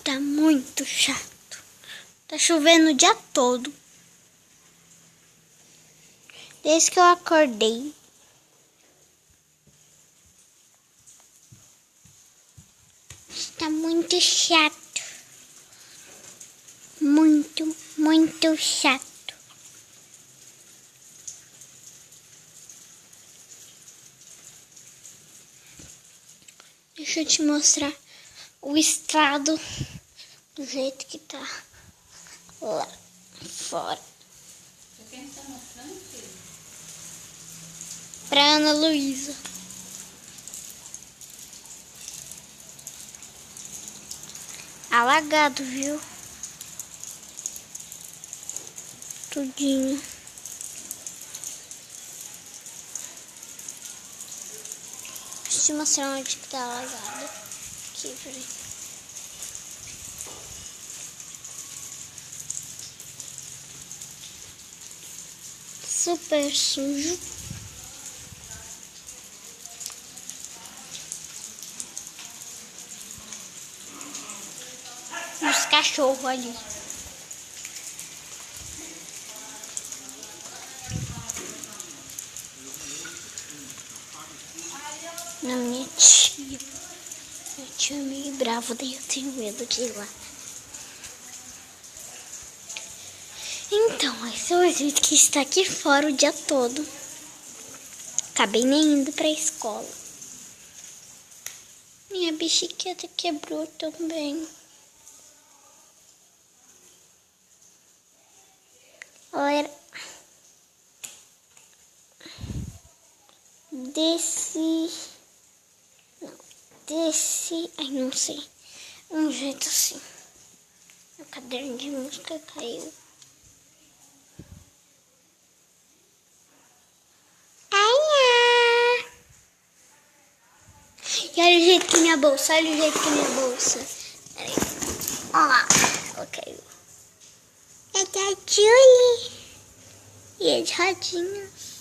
Tá muito chato. Tá chovendo o dia todo. Desde que eu acordei. Tá muito chato. Muito, muito chato. Deixa eu te mostrar o estado do jeito que tá lá fora. Quem tá mostrando, filho? Pra Ana Luísa. Alagado, viu? Tudinho. Deixa eu te mostrar onde que tá alagado. Aqui, peraí. Super sujo. Os cachorros ali. Na minha tia. Minha tia é meio brava, daí eu tenho medo de ir lá. Então, esse é o jeito que está aqui fora o dia todo. Acabei nem indo pra escola. Minha bicicleta quebrou também. Galera, ai, não sei. Um jeito assim. Meu caderno de música caiu. Ai, e olha o jeito que minha bolsa, olha o jeito que minha bolsa. Peraí. Ó, ela caiu. É da Julie. E é de rodinhas.